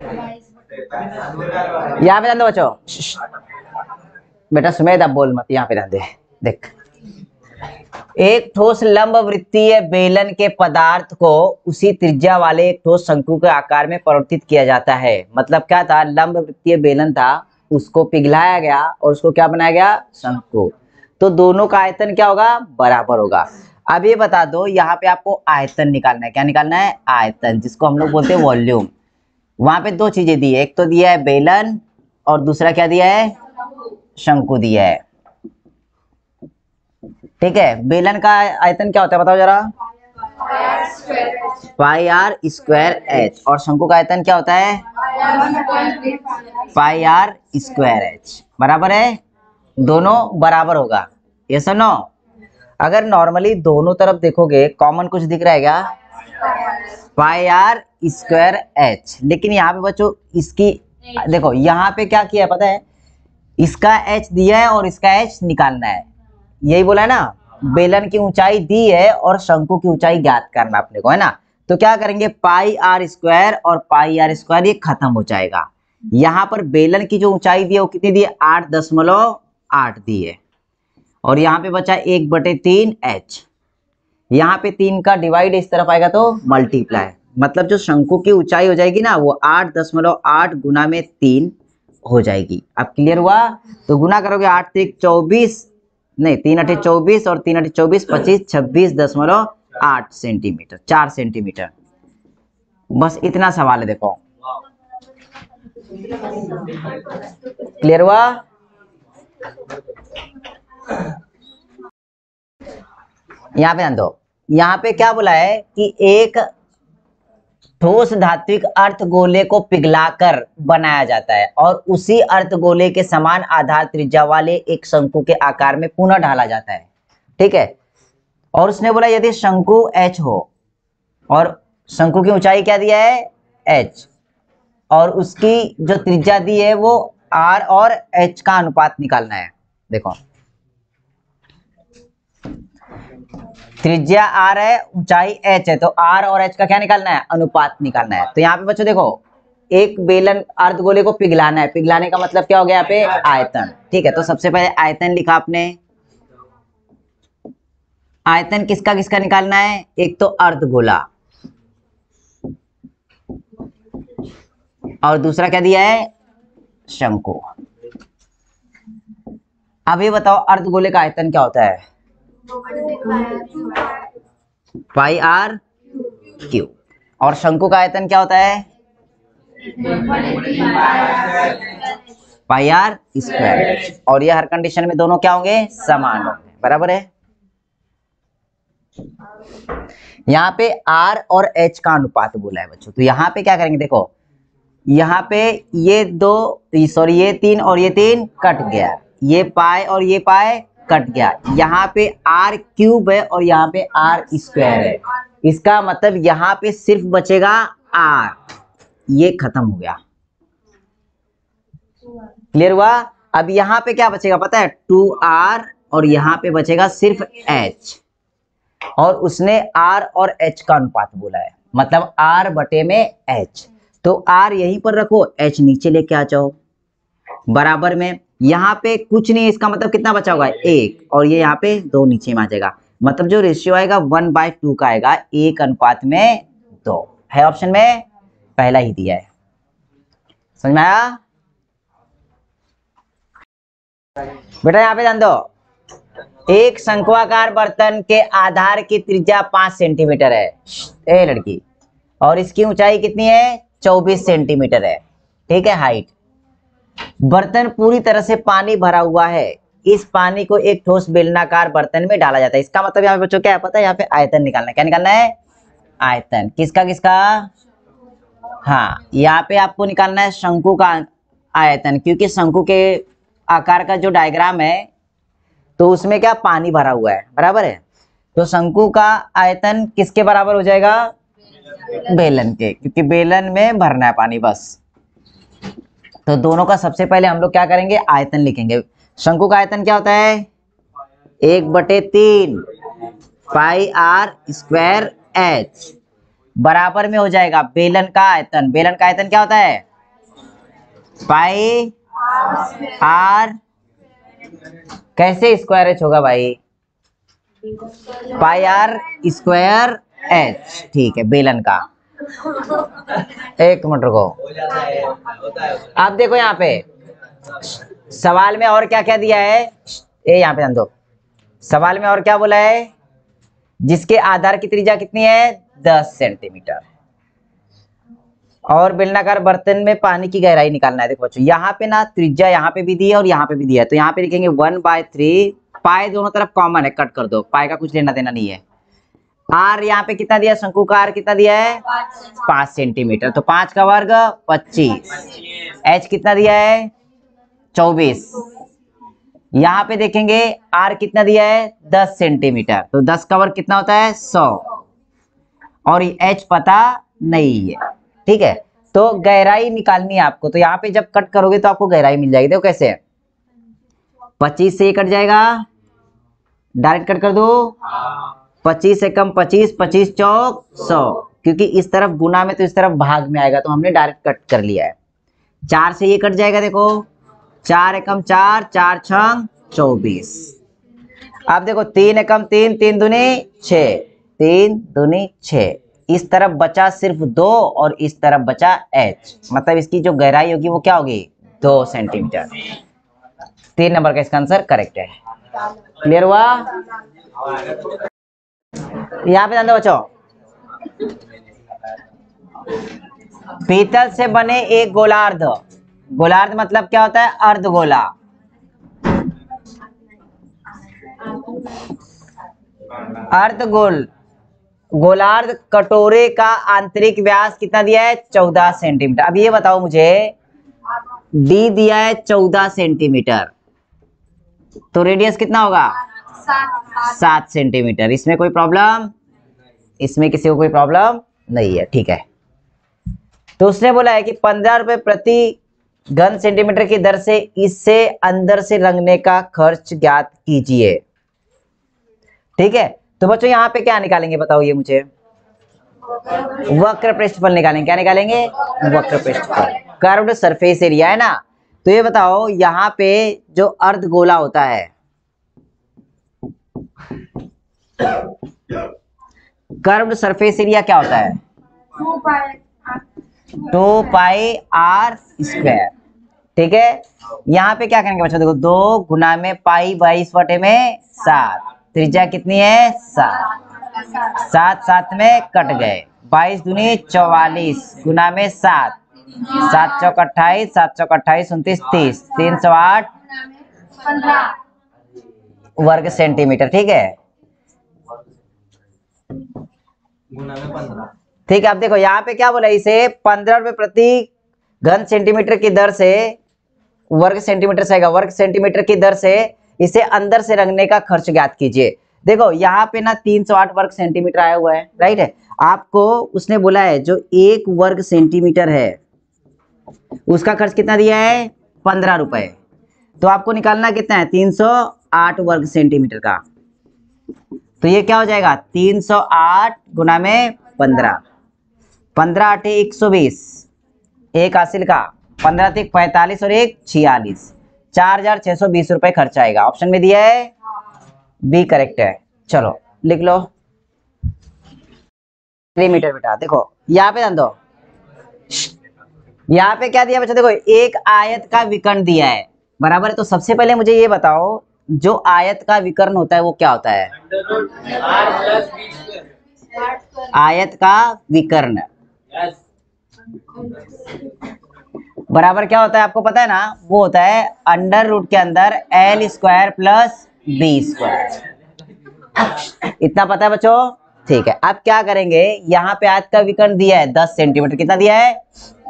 यहाँ पे ध्यान दो बच्चों। बेटा सुमेध अब बोल मत, यहाँ पे ध्यान दे। देख, एक ठोस लंब वृत्तीय बेलन के पदार्थ को उसी त्रिज्या वाले एक ठोस शंकु के आकार में परिवर्तित किया जाता है। मतलब क्या था, लंब वृत्तीय बेलन था, उसको पिघलाया गया और उसको क्या बनाया गया, शंकु। तो दोनों का आयतन क्या होगा, बराबर होगा। अब ये बता दो, यहाँ पे आपको आयतन निकालना है। क्या निकालना है, आयतन, जिसको हम लोग बोलते हैं वॉल्यूम। वहां पे दो चीजें दी है, एक तो दिया है बेलन और दूसरा क्या दिया है, शंकु दिया है। ठीक है, बेलन का आयतन क्या होता है बताओ जरा, पाई आर स्क्वायर एच, और शंकु का आयतन क्या होता है, पाई आर स्क्वायर एच। बराबर है, दोनों बराबर होगा, ये सुनो। अगर नॉर्मली दोनों तरफ देखोगे कॉमन कुछ दिख रहा है क्या, पाई आर स्क्वायर एच। लेकिन यहाँ पे बच्चों इसकी देखो, यहाँ पे क्या किया है पता है, इसका एच दिया है और इसका एच निकालना है। यही बोला है ना, बेलन की ऊंचाई दी है और शंकु की ऊंचाई ज्ञात करना अपने को है ना। तो क्या करेंगे, पाई आर स्क्वायर और पाई आर स्क्वायर ये खत्म हो जाएगा। यहाँ पर बेलन की जो ऊंचाई दी है वो कितनी दी है, 8.8 दी है, और यहाँ पे बचा 1/3 एच। यहाँ पे 3 का डिवाइड इस तरफ आएगा तो मल्टीप्लाई, मतलब जो शंकु की ऊंचाई हो जाएगी ना वो 8.8 गुना में 3 हो जाएगी। अब क्लियर हुआ, तो गुना करोगे 8 से 24, नहीं 3 8 24 और 3 8 24 25 26.8 सेंटीमीटर, 4 सेंटीमीटर। बस इतना सवाल है, देखो क्लियर हुआ। यहाँ पे ध्यान दो, यहाँ पे क्या बोला है कि एक ठोस धात्विक अर्धगोले को पिघलाकर बनाया जाता है और उसी अर्धगोले के समान आधार त्रिज्या वाले एक शंकु के आकार में पुनः ढाला जाता है। ठीक है, और उसने बोला यदि शंकु h हो और शंकु की ऊंचाई क्या दिया है, h, और उसकी जो त्रिज्या दी है वो r और h का अनुपात निकालना है। देखो त्रिज्या r है, ऊंचाई h है, तो r और h का क्या निकालना है, अनुपात निकालना है। तो यहाँ पे बच्चों देखो, एक बेलन अर्धगोले को पिघलाना है, पिघलाने का मतलब क्या हो गया यहाँ पे, आयतन। ठीक है, तो सबसे पहले आयतन लिखा आपने। आयतन किसका किसका निकालना है, एक तो अर्धगोला और दूसरा क्या दिया है, शंकु। अब ये बताओ अर्धगोले का आयतन क्या होता है, पाई आर क्यू, और शंकु का आयतन क्या होता है, पाई आर स्क्वायर। और ये हर कंडीशन में दोनों क्या होंगे, समान होंगे। बराबर है, यहाँ पे R और H का अनुपात बोला है बच्चों। तो यहाँ पे क्या करेंगे, देखो यहाँ पे ये दो, सॉरी ये 3 और ये 3 कट गया, ये पाई और ये पाई कट गया, यहाँ पे R क्यूब है और यहाँ पे R स्क्वायर है। इसका मतलब यहाँ पे सिर्फ बचेगा R, ये खत्म हो गया। क्लियर हुआ। अब यहाँ पे क्या बचेगा पता है, 2R, और यहाँ पे बचेगा सिर्फ H, और उसने R और H का अनुपात बोला है, मतलब R बटे में H। तो R यहीं पर रखो, H नीचे लेके आ जाओ बराबर में। यहाँ पे कुछ नहीं, इसका मतलब कितना बचा होगा, 1, और ये यहाँ पे 2 नीचे में आ जाएगा, मतलब जो रेशियो आएगा 1/2 का आएगा, 1:2 है। ऑप्शन में पहला ही दिया है, समझ में आया बेटा। यहाँ पे ध्यान दो, एक शंक्वाकार बर्तन के आधार की त्रिज्या 5 सेंटीमीटर है, ए लड़की, और इसकी ऊंचाई कितनी है, 24 सेंटीमीटर है। ठीक है, हाइट। बर्तन पूरी तरह से पानी भरा हुआ है, इस पानी को एक ठोस बेलनाकार बर्तन में डाला जाता है। इसका मतलब यहाँ पे बच्चों क्या है पता है, यहाँ पे आयतन निकालना है। क्या निकालना है, आयतन। किसका किसका, हाँ यहाँ पे आपको निकालना है शंकु का आयतन, क्योंकि शंकु के आकार का जो डायग्राम है तो उसमें क्या पानी भरा हुआ है, बराबर है। तो शंकु का आयतन किसके बराबर हो जाएगा, बेलन के, क्योंकि बेलन में भरना है पानी बस। तो दोनों का सबसे पहले हम लोग क्या करेंगे, आयतन लिखेंगे। शंकु का आयतन क्या होता है, 1/3 पाई आर स्क्वायर एच, बराबर में हो जाएगा बेलन का आयतन। बेलन का आयतन क्या होता है, पाई आर, कैसे स्क्वायर एच होगा भाई? पाई आर स्क्वायर एच, ठीक है, बेलन का। एक मिनट रुको, आप देखो यहाँ पे सवाल में और क्या क्या दिया है, ये यहाँ पे ध्यान दो। सवाल में और क्या बोला है? जिसके आधार की त्रिज्या कितनी है? 10 सेंटीमीटर। और बेलनाकार बर्तन में पानी की गहराई निकालना है। देखो बच्चों, यहाँ पे ना त्रिज्या यहाँ पे भी दी है और यहाँ पे भी दिया है, तो यहाँ पे लिखेंगे 1/3। पाए दोनों तरफ कॉमन है, कट कर दो, पाए का कुछ लेना देना नहीं है। आर यहाँ पे कितना दिया है? शंकु का आर कितना दिया है? 5 सेंटीमीटर, तो 5 का वर्ग 25। एच कितना दिया है? 24। यहाँ पे देखेंगे आर कितना दिया है? 10 सेंटीमीटर, तो 10 का वर्ग कितना होता है? 100। और एच पता नहीं है, ठीक है। तो गहराई निकालनी है आपको, तो यहाँ पे जब कट करोगे तो आपको गहराई मिल जाएगी। देखो कैसे, 25 से ये कट जाएगा, डायरेक्ट कट कर दो। 25 से कम 25, 25 चौक 100, क्योंकि इस तरफ गुना में तो इस तरफ भाग में आएगा, तो हमने डायरेक्ट कट कर लिया है। 4 से ये कट जाएगा, देखो 4 एकम 4, 4 छंग 24। अब देखो 3 एकम 3, 3 दूनी 6, 3 दूनी 6। इस तरफ बचा सिर्फ 2 और इस तरफ बचा h, मतलब इसकी जो गहराई होगी वो क्या होगी? 2 सेंटीमीटर। 3 नंबर का इसका आंसर करेक्ट है। क्लियर हुआ? यहाँ पे ध्यान दो बच्चों, पीतल से बने एक गोलार्ध, गोलार्ध मतलब क्या होता है? अर्धगोला। अर्धगोल गोलार्ध कटोरे का आंतरिक व्यास कितना दिया है? 14 सेंटीमीटर। अब ये बताओ मुझे, डी दिया है 14 सेंटीमीटर, तो रेडियस कितना होगा? 7 सेंटीमीटर। इसमें कोई प्रॉब्लम? इसमें किसी को कोई प्रॉब्लम नहीं है, ठीक है। तो उसने बोला है कि 15 रुपए प्रति घन सेंटीमीटर की दर से इससे अंदर से रंगने का खर्च ज्ञात कीजिए, ठीक है। तो बच्चों यहाँ पे क्या निकालेंगे बताओ ये मुझे? वक्र पृष्ठफल निकालेंगे। क्या निकालेंगे? वक्र पृष्ठफल। कर्व्ड सरफेस एरिया है ना, तो ये बताओ यहाँ पे जो अर्धगोला होता है, कर्व्ड सरफेस एरिया क्या होता है? 2 पाई आर स्क्वायर, ठीक है। यहाँ पे क्या करेंगे बच्चों? देखो 2 गुना में पाई 22 बटे में 7, त्रिज्या कितनी है? 7। 7 7 में कट गए, 22 दूनी 44 गुना में 7, 7 चौक 28, 7 चौक 28 29 30, 308 वर्ग सेंटीमीटर, ठीक है। ठीक है, अब देखो यहाँ पे क्या बोला, इसे 15 रुपए प्रति घन सेंटीमीटर की दर से, वर्ग सेंटीमीटर से आएगा, वर्ग सेंटीमीटर की दर से इसे अंदर से रंगने का खर्च ज्ञात कीजिए। देखो यहाँ पे ना 308 वर्ग सेंटीमीटर आया हुआ है, राइट है। आपको उसने बोला है जो 1 वर्ग सेंटीमीटर है उसका खर्च कितना दिया है? 15 रुपए। तो आपको निकालना कितना है? 308 वर्ग सेंटीमीटर का। तो ये क्या हो जाएगा? 308 गुना में 15, 15 8 120, एक हासिल का 15 3 45 और 1 46, 4620 रुपए खर्च आएगा। ऑप्शन में दिया है बी करेक्ट है। चलो लिख लो 3 मीटर बेटा। देखो यहाँ पे ध्यान दो, यहाँ पे क्या दिया बच्चा? देखो एक आयत का विकर्ण दिया है, बराबर है। तो सबसे पहले मुझे ये बताओ, जो आयत का विकर्ण होता है वो क्या होता है? आयत का विकर्ण बराबर क्या होता है आपको पता है ना? वो होता है अंडर रूट के अंदर l square plus b square. इतना पता है बच्चों? ठीक है। अब क्या करेंगे, यहाँ पे आयत का विकर्ण दिया है 10 सेंटीमीटर। कितना दिया है?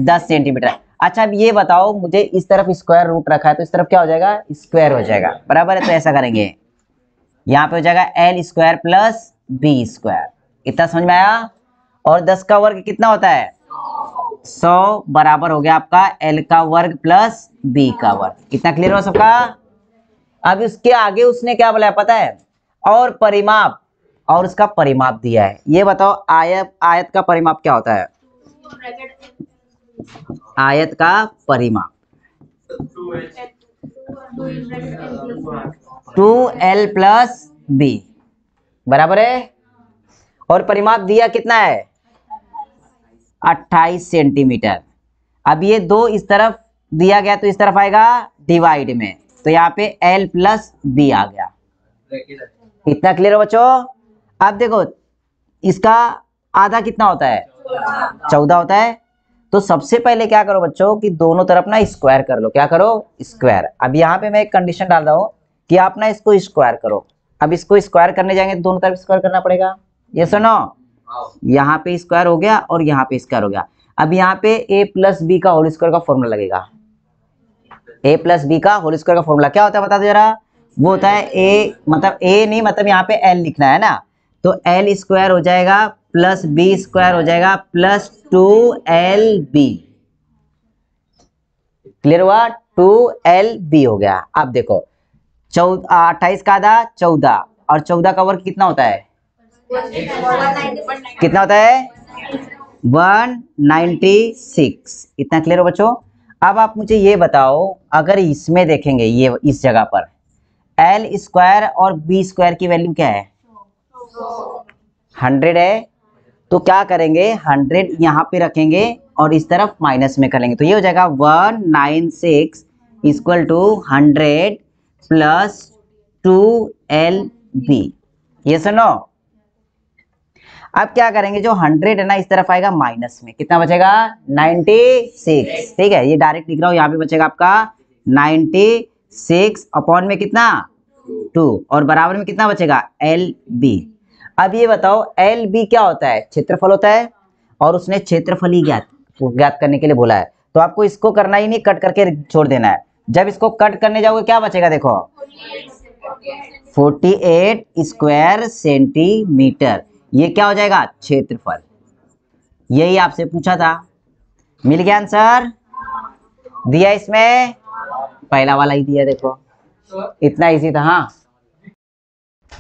10 सेंटीमीटर। अच्छा अब ये बताओ मुझे, इस तरफ स्क्वायर रूट रखा है तो इस तरफ क्या हो जाएगा? स्क्वायर हो जाएगा, बराबर है। तो ऐसा करेंगे, यहाँ पे हो जाएगा l square plus b square. इतना समझ में आया? और 10 का वर्ग कितना होता है? 100 बराबर हो गया आपका l का वर्ग प्लस b का वर्ग। कितना क्लियर हो सबका? अब इसके आगे उसने क्या बोला है पता है? और परिमाप, और उसका परिमाप दिया है। ये बताओ आयत का परिमाप क्या होता है? आयत का परिमाप 2l+b बराबर है। और परिमाप दिया कितना है 28 सेंटीमीटर। अब ये दो इस तरफ दिया गया तो इस तरफ आएगा डिवाइड में, तो यहाँ पे l+b आ गया। इतना क्लियर हो बच्चों। अब देखो इसका आधा कितना होता है 14 होता है। तो सबसे पहले क्या करो बच्चों कि दोनों तरफ ना स्क्वायर कर लो। क्या करो स्क्वायर। अब यहाँ पे मैं एक कंडीशन डाल रहा हूँ कि आप ना इसको स्क्वायर करो। अब इसको स्क्वायर करने जाएंगे तो दोनों तरफ स्क्वायर करना पड़ेगा। ये सुनो यहाँ पे स्क्वायर हो गया और यहाँ पे स्क्वायर हो गया। अब यहाँ पे a+b का होल स्क्वायर का फॉर्मूला लगेगा। a+b का होल स्क्वायर का फॉर्मूला क्या होता है बता दो जरा। वो होता है a मतलब a नहीं मतलब यहाँ पे l लिखना है ना, तो l² हो जाएगा +b² हो जाएगा +2lb। क्लियर हुआ। 2lb हो गया। अब देखो 28 का आधा 14 और 14 का वर्ग कितना होता है कितना होता है 196। इतना क्लियर हो बच्चों। अब आप मुझे ये बताओ अगर इसमें देखेंगे ये इस जगह पर l² और b² की वैल्यू क्या है 100 है। तो क्या करेंगे 100 यहाँ पे रखेंगे और इस तरफ माइनस में करेंगे तो ये हो जाएगा 196 = 100 + 2lb। ये सुनो। अब क्या करेंगे जो 100 है ना इस तरफ आएगा माइनस में, कितना बचेगा 96। ठीक है ये डायरेक्ट लिख रहा हूँ। यहाँ पे बचेगा आपका 96 अपॉन में कितना 2 और बराबर में कितना बचेगा lb। अब ये बताओ lb क्या होता है क्षेत्रफल होता है और उसने क्षेत्रफल ही ज्ञात करने के लिए बोला है। तो आपको इसको करना ही नहीं कट करके छोड़ देना है। जब इसको कट करने जाओगे क्या बचेगा देखो 48 स्क्वायर सेंटीमीटर। ये क्या हो जाएगा क्षेत्रफल। यही आपसे पूछा था। मिल गया आंसर दिया इसमें पहला वाला ही दिया देखो इतना इजी था। हाँ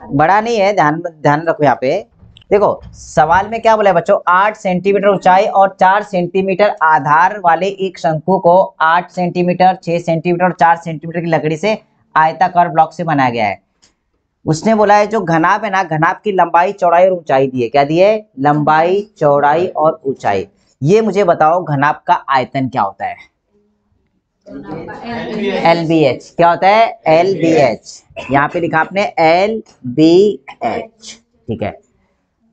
बड़ा नहीं है ध्यान रखो। यहाँ पे देखो सवाल में क्या बोला है बच्चों 8 सेंटीमीटर ऊंचाई और 4 सेंटीमीटर आधार वाले एक शंकु को 8 सेंटीमीटर 6 सेंटीमीटर और 4 सेंटीमीटर की लकड़ी से आयताकार ब्लॉक से बनाया गया है। उसने बोला है जो घनाभ है ना घनाभ की लंबाई चौड़ाई और ऊंचाई दी है। क्या दी है लंबाई चौड़ाई और ऊंचाई। ये मुझे बताओ घनाभ का आयतन क्या होता है LBH। क्या होता है LBH। यहाँ पे लिखा आपने LBH। ठीक है।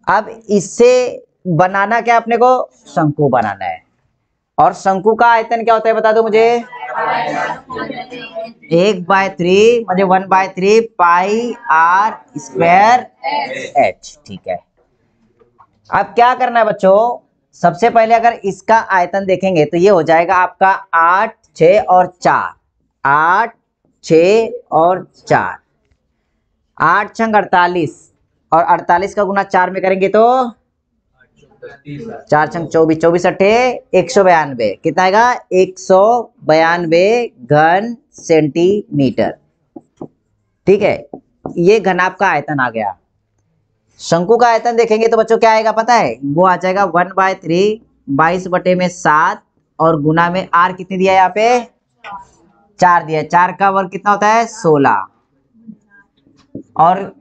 अब इससे बनाना क्या अपने को शंकु बनाना है और शंकु का आयतन क्या होता है बता दो मुझे 1/3 मतलब 1/3 πr²h। ठीक है। अब क्या करना है बच्चों सबसे पहले अगर इसका आयतन देखेंगे तो ये हो जाएगा आपका 8 6 और 4 8 6 और 4 8 छंग 48 और 48 का गुना 4 में करेंगे तो 4 छंग 24 24 अट्ठे 192 कितना आएगा 192 घन सेंटीमीटर। ठीक है ये घनाभ का आयतन आ गया। शंकु का आयतन देखेंगे तो बच्चों क्या आएगा पता है वो आ जाएगा 1/3 22/7 और गुना में r कितनी दिया है यहाँ पे 4 दिया है। 4 का वर्ग कितना होता है 16 और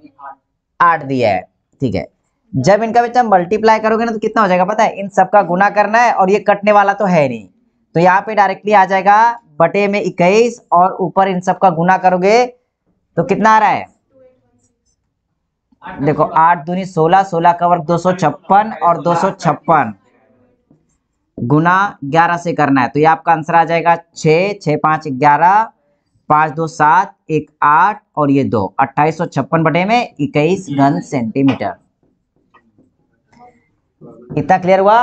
8 दिया है। ठीक है जब इनका बच्चा मल्टीप्लाई करोगे ना तो कितना हो जाएगा पता है इन सबका गुना करना है और ये कटने वाला तो है नहीं तो यहाँ पे डायरेक्टली आ जाएगा बटे में 21 और ऊपर इन सबका गुना करोगे तो कितना आ रहा है देखो 8 दूनी 16 16 का वर्ग 256 और 256 गुना 11 से करना है तो ये आपका आंसर आ जाएगा 6 6 5 11 5 2 7 1 8 और ये 2 2856 बटे में 21 घन सेंटीमीटर। इतना क्लियर हुआ।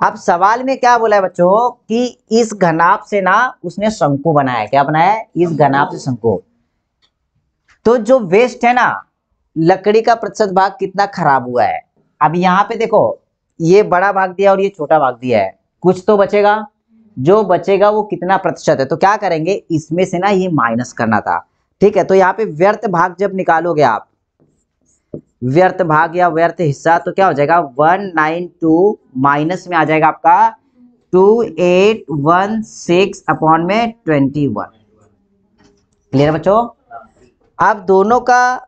अब सवाल में क्या बोला है बच्चों कि इस घनाभ से ना उसने शंकु बनाया। क्या बनाया इस घनाभ से शंकु। तो जो वेस्ट है ना लकड़ी का प्रतिशत भाग कितना खराब हुआ है। अब यहाँ पे देखो ये बड़ा भाग दिया और ये छोटा भाग दिया है कुछ तो बचेगा। जो बचेगा वो कितना प्रतिशत है तो क्या करेंगे इसमें से ना ये माइनस करना था। ठीक है तो यहाँ पे व्यर्थ भाग जब निकालोगे आप व्यर्थ भाग या व्यर्थ हिस्सा तो क्या हो जाएगा 192 माइनस में आ जाएगा आपका 2816 अपॉन में 21। क्लियर बच्चों? अब दोनों का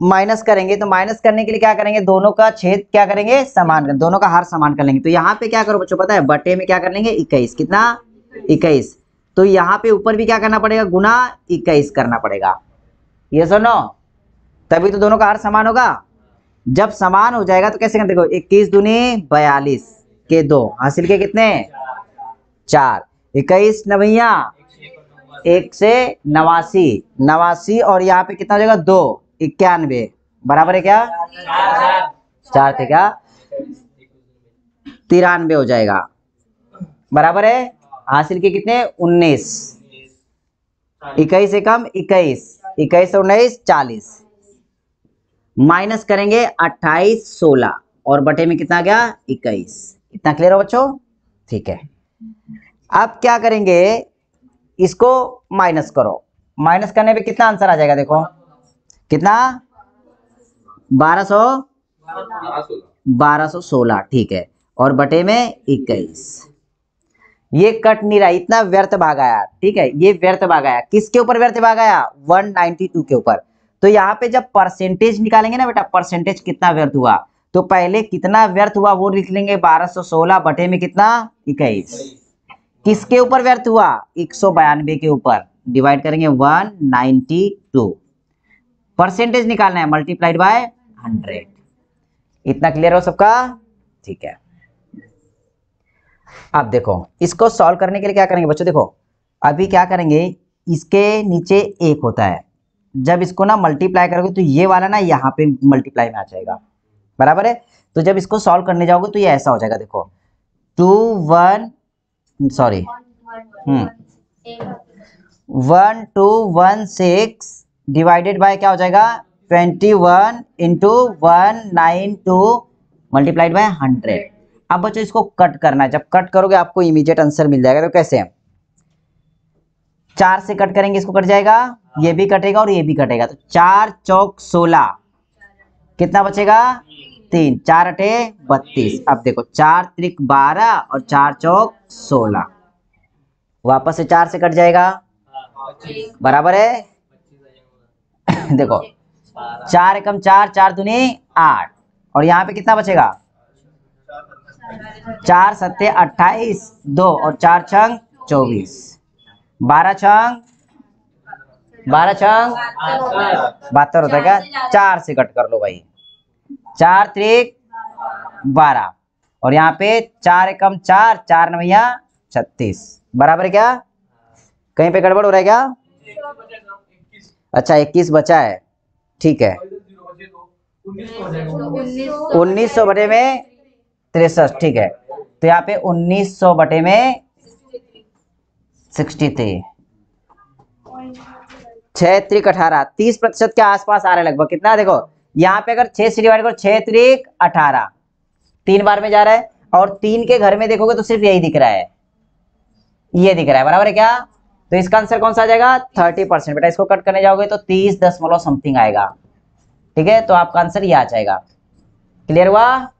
माइनस करेंगे तो माइनस करने के लिए क्या करेंगे, दोनों का छेद क्या करेंगे, समान कर, दोनों का हार समान कर लेंगे। तो यहाँ पे क्या करो बच्चों पता है, बटे में क्या कर लेंगे 21। कितना 21। तो यहाँ पे ऊपर भी क्या करना पड़ेगा, गुना 21 करना पड़ेगा। ये सुनो, तभी तो दोनों का हार समान होगा। जब समान हो जाएगा तो कैसे करते, देखो 21 दूनी 42 के 2 हासिल के कितने 4, 21 नवैया 1 से 89, 89 और यहाँ पे कितना हो जाएगा 2, 91 बराबर है क्या 4 थे क्या 93 हो जाएगा, बराबर है। हासिल के कितने 19, 21 से कम 21, 21 से 19 40, माइनस करेंगे 28 16 और बटे में कितना गया 21। इतना क्लियर हो बच्चों? ठीक है। अब क्या करेंगे, इसको माइनस करो, माइनस करने पे कितना आंसर आ जाएगा, देखो कितना 1216, ठीक है, और बटे में 21। ये कट नहीं रहा, इतना व्यर्थ भाग आया, ठीक है, ये व्यर्थ भाग आया। किसके ऊपर व्यर्थ भाग आया, 192 के ऊपर। तो यहाँ पे जब परसेंटेज निकालेंगे ना बेटा, परसेंटेज कितना व्यर्थ हुआ, तो पहले कितना व्यर्थ हुआ वो लिख लेंगे, 1216 बटे में कितना 21। किसके ऊपर व्यर्थ हुआ, 192 के ऊपर, डिवाइड करेंगे 192, परसेंटेज निकालना है, मल्टीप्लाइड बाय 100। इतना क्लियर हो सबका? ठीक है। अब देखो इसको सॉल्व करने के लिए क्या करेंगे बच्चों, देखो अभी क्या करेंगे, इसके नीचे 1 होता है, जब इसको ना मल्टीप्लाई करोगे तो ये वाला ना यहाँ पे मल्टीप्लाई में आ जाएगा, बराबर है। तो जब इसको सॉल्व करने जाओगे तो ये ऐसा हो जाएगा, देखो 1216 डिवाइडेड बाय क्या हो जाएगा 21 इंटू 192 मल्टीप्लाइड बाय 100। अब बच्चों इसको कट करना है, जब कट करोगे आपको इमीडिएट आंसर मिल जाएगा। तो कैसे, 4 से कट करेंगे, इसको कट जाएगा, ये भी कटेगा और ये भी कटेगा, तो 4 चौक 16, कितना बचेगा 3, 4 अटे 32। अब देखो 4 त्रिक 12 और 4 चौक 16, वापस से 4 से कट जाएगा, बराबर है। देखो 4 एकम 4, 4 दूनी 8 और यहाँ पे कितना बचेगा, 4 सत्ते 28, 2 और 4 छंग 24, 12 छंग 72 होता है क्या, 4 से कट कर लो भाई, 4 त्रिक 12 और यहाँ पे 4 एकम 4, 4 नवैया 36, बराबर है क्या, कहीं पे गड़बड़ हो रहा है क्या, अच्छा 21 बचा है, ठीक है, 1900 बटे में 63, ठीक है, तो यहाँ पे 1900 बटे में 63, 6 त्रिक 18, 30% के आसपास आ रहा है लगभग, कितना देखो यहाँ पे अगर 6 से डिवाइड करो, 6 त्रिक 18, 3 बार में जा रहा है, और 3 के घर में देखोगे तो सिर्फ यही दिख रहा है, ये दिख रहा है, बराबर है क्या। तो इसका आंसर कौन सा आ जाएगा 30%। बेटा इसको कट करने जाओगे तो 30 दशमलव समथिंग आएगा, ठीक है, तो आपका आंसर ये आ जाएगा। क्लियर हुआ?